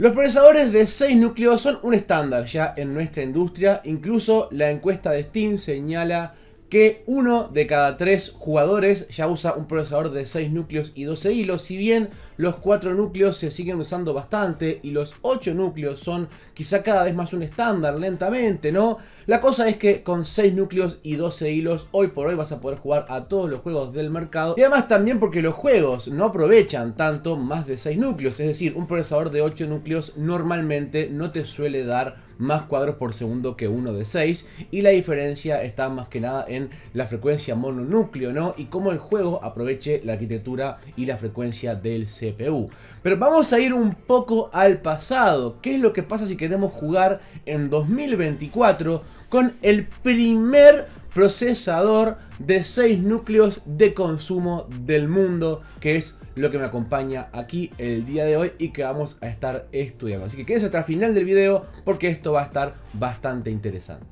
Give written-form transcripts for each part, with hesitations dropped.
Los procesadores de 6 núcleos son un estándar ya en nuestra industria. Incluso la encuesta de Steam señala que 1 de cada 3 jugadores ya usa un procesador de 6 núcleos y 12 hilos. Si bien los 4 núcleos se siguen usando bastante y los 8 núcleos son quizá cada vez más un estándar lentamente, ¿no? La cosa es que con 6 núcleos y 12 hilos hoy por hoy vas a poder jugar a todos los juegos del mercado. Y además también porque los juegos no aprovechan tanto más de 6 núcleos. Es decir, un procesador de 8 núcleos normalmente no te suele dar más cuadros por segundo que uno de 6, y la diferencia está más que nada en la frecuencia mononúcleo, ¿no? Y cómo el juego aproveche la arquitectura y la frecuencia del CPU. Pero vamos a ir un poco al pasado. ¿Qué es lo que pasa si queremos jugar en 2024 con el primer procesador de 6 núcleos de consumo del mundo, que es lo que me acompaña aquí el día de hoy y que vamos a estar estudiando? Así que quédense hasta el final del video porque esto va a estar bastante interesante.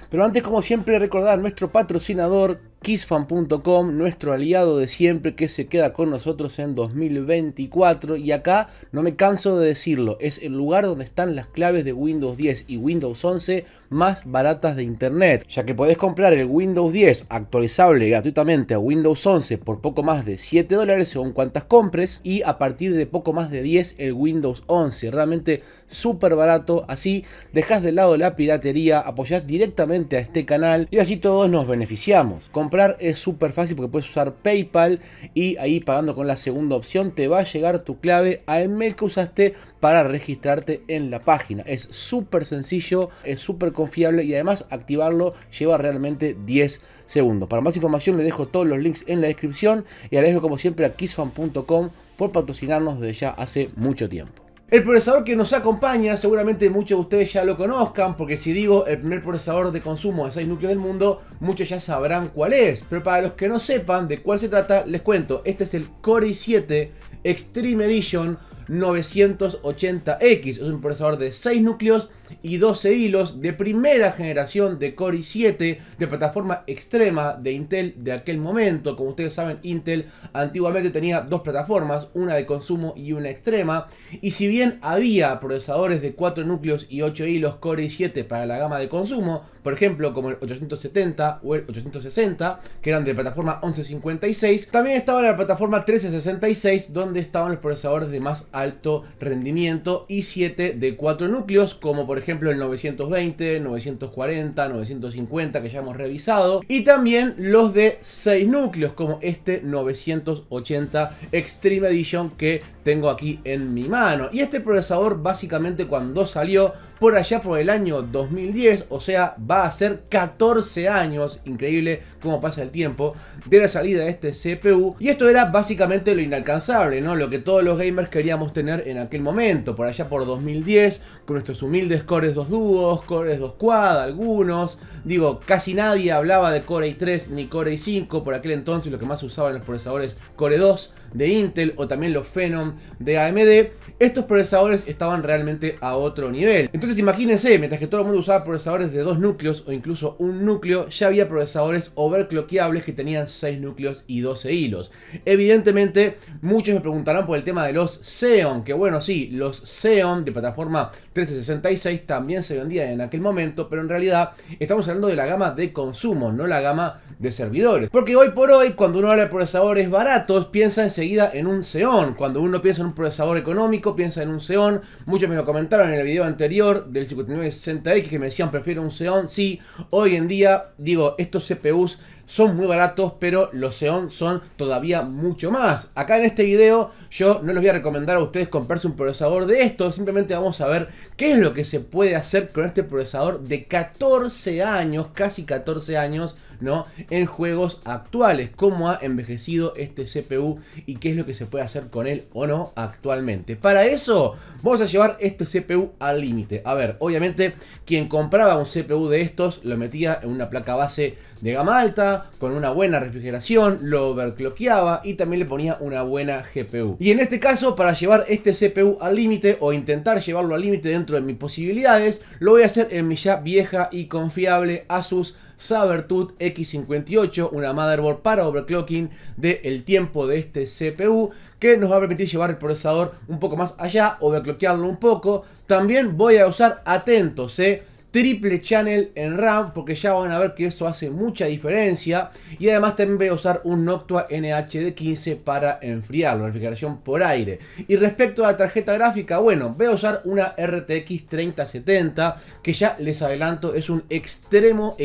Pero antes, como siempre, recordar nuestro patrocinador Kissfan.com, nuestro aliado de siempre que se queda con nosotros en 2024. Y acá no me canso de decirlo, es el lugar donde están las claves de Windows 10 y Windows 11 más baratas de internet, ya que podés comprar el Windows 10 actualizable gratuitamente a Windows 11 por poco más de $7 según cuantas compres, y a partir de poco más de 10 el Windows 11, realmente súper barato. Así dejás de lado la piratería, apoyás directamente a este canal y así todos nos beneficiamos. Comprar es súper fácil porque puedes usar PayPal y ahí, pagando con la segunda opción, te va a llegar tu clave al mail que usaste para registrarte en la página. Es súper sencillo, es súper confiable y además activarlo lleva realmente 10 segundos. Para más información les dejo todos los links en la descripción y agradezco como siempre a Kissfan.com por patrocinarnos desde ya hace mucho tiempo. El procesador que nos acompaña, seguramente muchos de ustedes ya lo conozcan, porque si digo el primer procesador de consumo de 6 núcleos del mundo, muchos ya sabrán cuál es. Pero para los que no sepan de cuál se trata, les cuento. Este es el Core i7 Extreme Edition 980X. Es un procesador de 6 núcleos y 12 hilos de primera generación de Core i7, de plataforma extrema de Intel de aquel momento. Como ustedes saben, Intel antiguamente tenía dos plataformas, una de consumo y una extrema, y si bien había procesadores de 4 núcleos y 8 hilos Core i7 para la gama de consumo, por ejemplo como el 870 o el 860, que eran de plataforma 1156, también estaba la plataforma 1366, donde estaban los procesadores de más alto rendimiento i7 de 4 núcleos, como por ejemplo el 920, 940, 950 que ya hemos revisado, y también los de 6 núcleos como este 980 Extreme Edition que tengo aquí en mi mano. Y este procesador básicamente cuando salió por allá por el año 2010, o sea, va a ser 14 años, increíble cómo pasa el tiempo, de la salida de este CPU. Y esto era básicamente lo inalcanzable, ¿no? Lo que todos los gamers queríamos tener en aquel momento, por allá por 2010, con nuestros humildes Cores 2 Duos, Cores 2 Quad, algunos. Digo, casi nadie hablaba de Core i3 ni Core i5, por aquel entonces lo que más se usaban los procesadores Core 2 de Intel o también los Phenom de AMD. Estos procesadores estaban realmente a otro nivel. Entonces imagínense, mientras que todo el mundo usaba procesadores de 2 núcleos o incluso un núcleo, ya había procesadores overclockeables que tenían 6 núcleos y 12 hilos. Evidentemente muchos me preguntarán por el tema de los Xeon, que bueno, sí, los Xeon de plataforma 1366 también se vendían en aquel momento, pero en realidad estamos hablando de la gama de consumo, no la gama de servidores. Porque hoy por hoy, cuando uno habla de procesadores baratos, piensa enseguida en un Xeon. Cuando uno piensa en un procesador económico, piensa en un Xeon. Muchos me lo comentaron en el video anterior del 5960X que me decían prefiero un Xeon. Sí, hoy en día, digo, estos CPUs son muy baratos, pero los Xeon son todavía mucho más. Acá en este video yo no les voy a recomendar a ustedes comprarse un procesador de estos, simplemente vamos a ver qué es lo que se puede hacer con este procesador de 14 años, casi 14 años, ¿no? En juegos actuales, cómo ha envejecido este CPU y qué es lo que se puede hacer con él o no actualmente. Para eso vamos a llevar este CPU al límite. A ver, obviamente quien compraba un CPU de estos lo metía en una placa base de gama alta, con una buena refrigeración, lo overclockeaba y también le ponía una buena GPU. Y en este caso, para llevar este CPU al límite o intentar llevarlo al límite dentro de mis posibilidades, lo voy a hacer en mi ya vieja y confiable Asus Sabertooth X58, una motherboard para overclocking del tiempo de este CPU, que nos va a permitir llevar el procesador un poco más allá, overclockearlo un poco. También voy a usar, atentos, triple channel en RAM, porque ya van a ver que eso hace mucha diferencia. Y además también voy a usar un Noctua NHD15 para enfriarlo, refrigeración por aire. Y respecto a la tarjeta gráfica, bueno, voy a usar una RTX 3070, que ya les adelanto es un extremo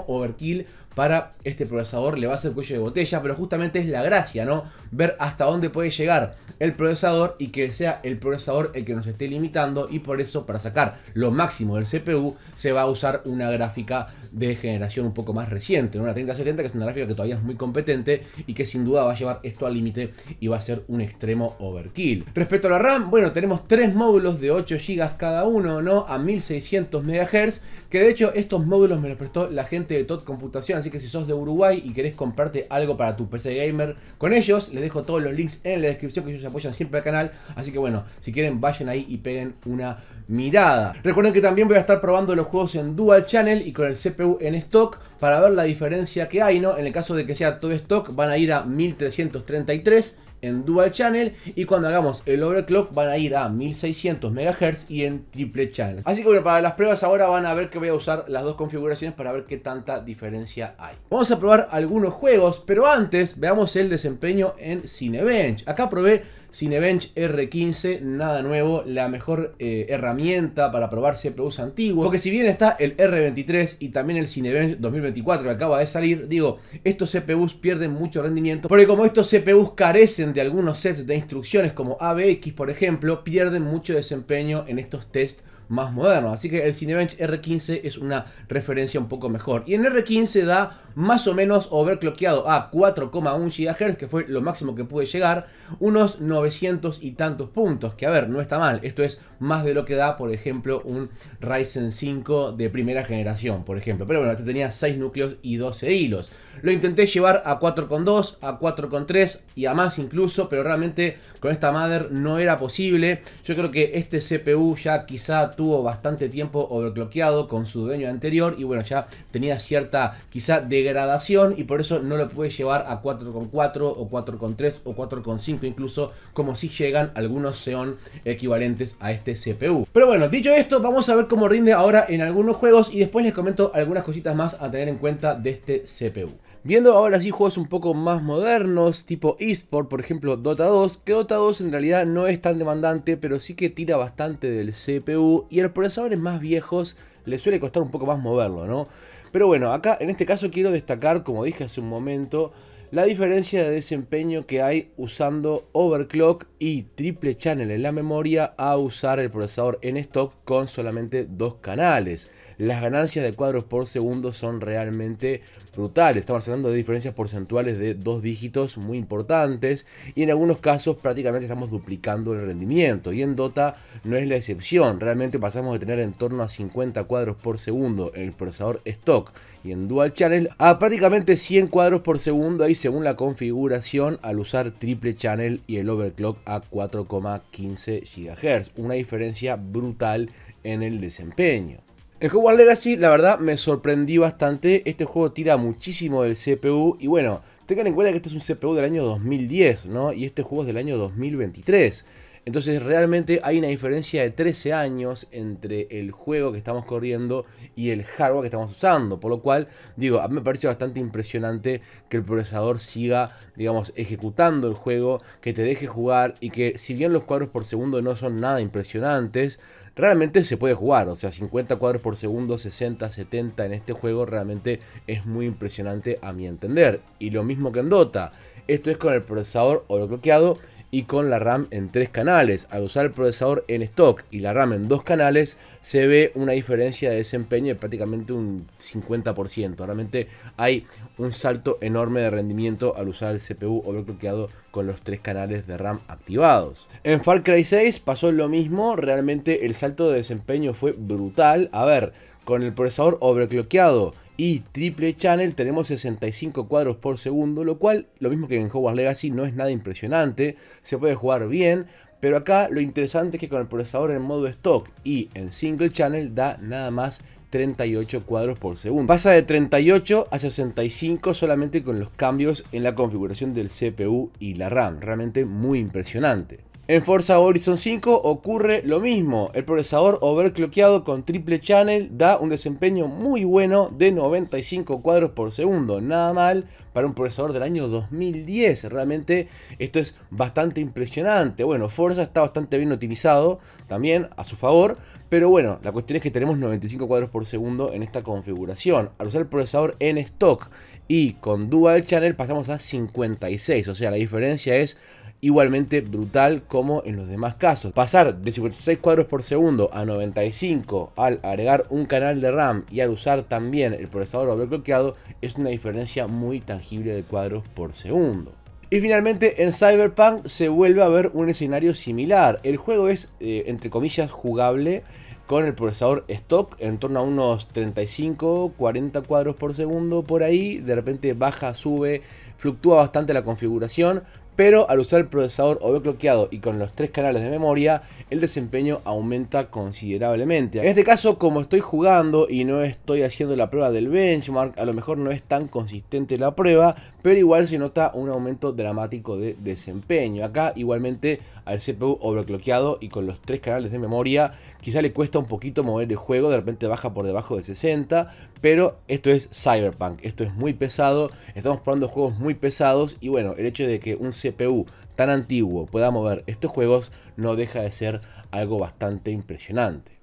overkill para este procesador. Le va a hacer cuello de botella, pero justamente es la gracia, ¿no? Ver hasta dónde puede llegar el procesador y que sea el procesador el que nos esté limitando. Y por eso, para sacar lo máximo del CPU, se va a usar una gráfica de generación un poco más reciente, ¿no? Una 3070, que es una gráfica que todavía es muy competente y que sin duda va a llevar esto al límite y va a ser un extremo overkill. Respecto a la RAM, bueno, tenemos 3 módulos de 8 GB cada uno, ¿no? A 1600 MHz, que de hecho estos módulos me los prestó la gente de TOT Computación. Así que si sos de Uruguay y querés comprarte algo para tu PC gamer con ellos, les dejo todos los links en la descripción, que ellos apoyan siempre al canal. Así que bueno, si quieren vayan ahí y peguen una mirada. Recuerden que también voy a estar probando los juegos en Dual Channel y con el CPU en stock para ver la diferencia que hay, ¿no? En el caso de que sea todo stock, van a ir a 1333 en Dual Channel, y cuando hagamos el overclock van a ir a 1600 MHz y en triple channel. Así que bueno, para las pruebas ahora van a ver que voy a usar las dos configuraciones para ver qué tanta diferencia hay. Vamos a probar algunos juegos, pero antes veamos el desempeño en Cinebench. Acá probé Cinebench R15, nada nuevo, la mejor herramienta para probar CPUs antiguos, porque si bien está el R23 y también el Cinebench 2024 que acaba de salir, digo, estos CPUs pierden mucho rendimiento, porque como estos CPUs carecen de algunos sets de instrucciones como ABX, por ejemplo, pierden mucho desempeño en estos tests más modernos. Así que el Cinebench R15 es una referencia un poco mejor. Y en R15 da más o menos overclockeado a 4,1 GHz, que fue lo máximo que pude llegar, unos 900 y tantos puntos. Que a ver, no está mal. Esto es más de lo que da, por ejemplo, un Ryzen 5 de primera generación, por ejemplo. Pero bueno, este tenía 6 núcleos y 12 hilos. Lo intenté llevar a 4,2, a 4,3 y a más incluso, pero realmente con esta mother no era posible. Yo creo que este CPU ya quizá tuvo bastante tiempo overclockeado con su dueño anterior y bueno, ya tenía cierta quizá degradación y por eso no lo pude llevar a 4,4 o 4,3 o 4,5 incluso, como si llegan algunos Xeon equivalentes a este CPU. Pero bueno, dicho esto, vamos a ver cómo rinde ahora en algunos juegos y después les comento algunas cositas más a tener en cuenta de este CPU. Viendo ahora sí juegos un poco más modernos, tipo eSport, por ejemplo Dota 2, que Dota 2 en realidad no es tan demandante, pero sí que tira bastante del CPU y a los procesadores más viejos les suele costar un poco más moverlo, ¿no? Pero bueno, acá en este caso quiero destacar, como dije hace un momento, la diferencia de desempeño que hay usando overclock y triple channel en la memoria a usar el procesador en stock con solamente 2 canales. Las ganancias de cuadros por segundo son realmente brutales. Estamos hablando de diferencias porcentuales de 2 dígitos muy importantes y en algunos casos prácticamente estamos duplicando el rendimiento. Y en Dota no es la excepción. Realmente pasamos de tener en torno a 50 cuadros por segundo en el procesador stock y en Dual Channel a prácticamente 100 cuadros por segundo ahí según la configuración al usar triple channel y el overclock a 4,15 GHz. Una diferencia brutal en el desempeño. En Hogwarts Legacy la verdad me sorprendí bastante. Este juego tira muchísimo del CPU y bueno, tengan en cuenta que este es un CPU del año 2010, ¿no? Y este juego es del año 2023. Entonces realmente hay una diferencia de 13 años entre el juego que estamos corriendo y el hardware que estamos usando. Por lo cual, digo, a mí me parece bastante impresionante que el procesador siga, digamos, ejecutando el juego, que te deje jugar y que si bien los cuadros por segundo no son nada impresionantes, realmente se puede jugar. O sea, 50 cuadros por segundo, 60, 70 en este juego realmente es muy impresionante a mi entender. Y lo mismo que en Dota. Esto es con el procesador overclockeado y con la RAM en 3 canales. Al usar el procesador en stock y la RAM en 2 canales se ve una diferencia de desempeño de prácticamente un 50%. Realmente hay un salto enorme de rendimiento al usar el CPU overclockeado con los 3 canales de RAM activados. En Far Cry 6 pasó lo mismo. Realmente el salto de desempeño fue brutal. A ver, con el procesador overclockeado y triple channel tenemos 65 cuadros por segundo, lo cual, lo mismo que en Hogwarts Legacy, no es nada impresionante, se puede jugar bien, pero acá lo interesante es que con el procesador en modo stock y en single channel da nada más 38 cuadros por segundo. Pasa de 38 a 65 solamente con los cambios en la configuración del CPU y la RAM. Realmente muy impresionante. En Forza Horizon 5 ocurre lo mismo. El procesador overclockeado con triple channel da un desempeño muy bueno de 95 cuadros por segundo. Nada mal para un procesador del año 2010. Realmente esto es bastante impresionante. Bueno, Forza está bastante bien optimizado también a su favor. Pero bueno, la cuestión es que tenemos 95 cuadros por segundo en esta configuración. Al usar el procesador en stock y con Dual Channel pasamos a 56. O sea, la diferencia es igualmente brutal como en los demás casos. Pasar de 56 cuadros por segundo a 95 al agregar un canal de RAM y al usar también el procesador overclockeado es una diferencia muy tangible de cuadros por segundo. Y finalmente en Cyberpunk se vuelve a ver un escenario similar. El juego es, entre comillas, jugable con el procesador stock en torno a unos 35-40 cuadros por segundo por ahí. De repente baja, sube, fluctúa bastante la configuración. Pero al usar el procesador overclockeado y con los 3 canales de memoria, el desempeño aumenta considerablemente. En este caso, como estoy jugando y no estoy haciendo la prueba del benchmark, a lo mejor no es tan consistente la prueba, pero igual se nota un aumento dramático de desempeño. Acá igualmente al CPU overclockeado y con los 3 canales de memoria, quizá le cuesta un poquito mover el juego, de repente baja por debajo de 60, pero esto es Cyberpunk, esto es muy pesado, estamos probando juegos muy pesados y bueno, el hecho de que un CPU tan antiguo pueda mover estos juegos no deja de ser algo bastante impresionante.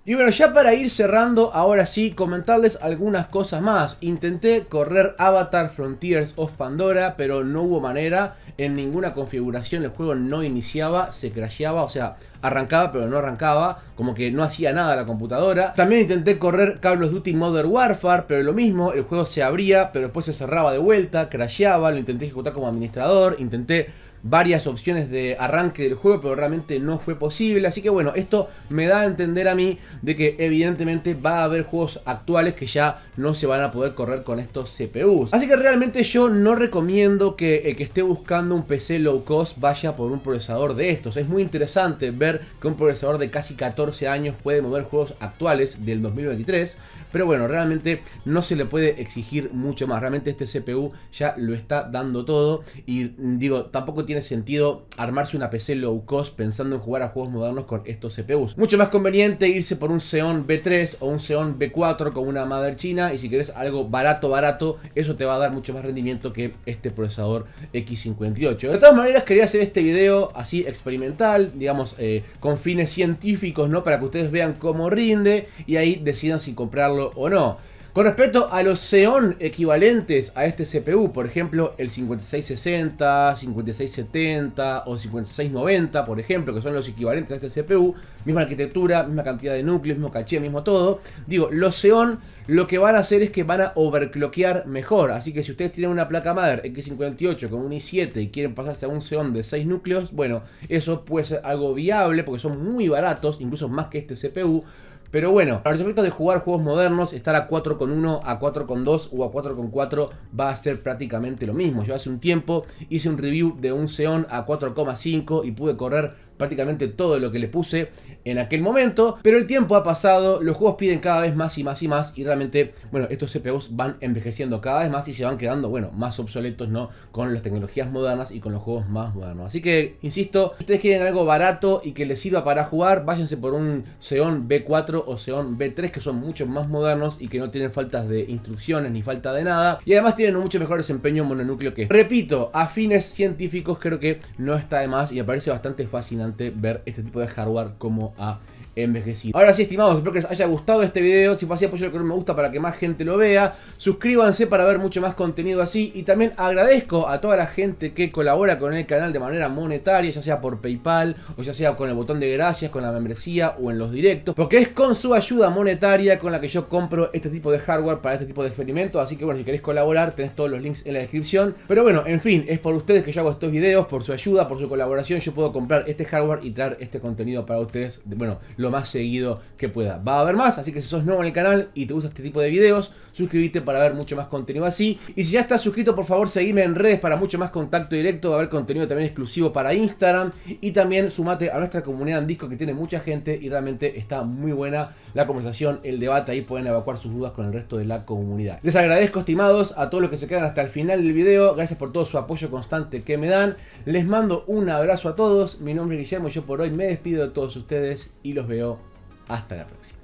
Y bueno, ya para ir cerrando, ahora sí, comentarles algunas cosas más. Intenté correr Avatar Frontiers of Pandora, pero no hubo manera. En ninguna configuración el juego no iniciaba, se crasheaba, o sea, arrancaba pero no arrancaba, como que no hacía nada la computadora. También intenté correr Call of Duty Modern Warfare, pero lo mismo, el juego se abría, pero después se cerraba de vuelta, crasheaba, lo intenté ejecutar como administrador, intenté varias opciones de arranque del juego, pero realmente no fue posible. Así que bueno, esto me da a entender a mí de que evidentemente va a haber juegos actuales que ya no se van a poder correr con estos CPUs. Así que realmente yo no recomiendo que el que esté buscando un PC low cost vaya por un procesador de estos. Es muy interesante ver que un procesador de casi 14 años puede mover juegos actuales del 2023, pero bueno, realmente no se le puede exigir mucho más. Realmente este CPU ya lo está dando todo y digo, tampoco tiene sentido armarse una PC low cost pensando en jugar a juegos modernos con estos CPUs. Mucho más conveniente irse por un Xeon B3 o un Xeon B4 con una mother china, y si querés algo barato, eso te va a dar mucho más rendimiento que este procesador X58. De todas maneras, quería hacer este video así experimental, digamos, con fines científicos, ¿no? Para que ustedes vean cómo rinde y ahí decidan si comprarlo o no. Con respecto a los Xeon equivalentes a este CPU, por ejemplo el 5660, 5670 o 5690, por ejemplo, que son los equivalentes a este CPU, misma arquitectura, misma cantidad de núcleos, mismo caché, mismo todo. Digo, los Xeon lo que van a hacer es que van a overclockear mejor. Así que si ustedes tienen una placa madre X58 con un i7 y quieren pasarse a un Xeon de 6 núcleos, bueno, eso puede ser algo viable porque son muy baratos, incluso más que este CPU. Pero bueno, para los efectos de jugar juegos modernos, estar a 4.1, a 4.2 o a 4.4 va a ser prácticamente lo mismo. Yo hace un tiempo hice un review de un Xeon a 4.5 y pude correr prácticamente todo lo que le puse en aquel momento, pero el tiempo ha pasado, los juegos piden cada vez más y más y más, y realmente, bueno, estos CPUs van envejeciendo cada vez más y se van quedando, bueno, más obsoletos, ¿no? Con las tecnologías modernas y con los juegos más modernos. Así que, insisto, si ustedes quieren algo barato y que les sirva para jugar, váyanse por un Xeon B4 o Xeon B3, que son mucho más modernos y que no tienen faltas de instrucciones ni falta de nada, y además tienen un mucho mejor desempeño mononúcleo que, repito, a fines científicos creo que no está de más y me parece bastante fascinante ver este tipo de hardware como ha envejecido. Ahora sí, estimados, espero que les haya gustado este video. Si fue así, apoyen con un me gusta para que más gente lo vea. Suscríbanse para ver mucho más contenido así. Y también agradezco a toda la gente que colabora con el canal de manera monetaria, ya sea por PayPal o ya sea con el botón de gracias, con la membresía o en los directos, porque es con su ayuda monetaria con la que yo compro este tipo de hardware para este tipo de experimentos. Así que bueno, si queréis colaborar, tenés todos los links en la descripción. Pero bueno, en fin, es por ustedes que yo hago estos videos, por su ayuda, por su colaboración, yo puedo comprar este hardware Star Wars y traer este contenido para ustedes, bueno, lo más seguido que pueda. Va a haber más, así que si sos nuevo en el canal y te gusta este tipo de videos, suscríbete para ver mucho más contenido así. Y si ya estás suscrito, por favor seguime en redes para mucho más contacto directo. Va a haber contenido también exclusivo para Instagram. Y también sumate a nuestra comunidad en Discord, que tiene mucha gente y realmente está muy buena la conversación, el debate. Ahí pueden evacuar sus dudas con el resto de la comunidad. Les agradezco, estimados, a todos los que se quedan hasta el final del video. Gracias por todo su apoyo constante que me dan. Les mando un abrazo a todos. Mi nombre es Guillermo y yo por hoy me despido de todos ustedes y los veo hasta la próxima.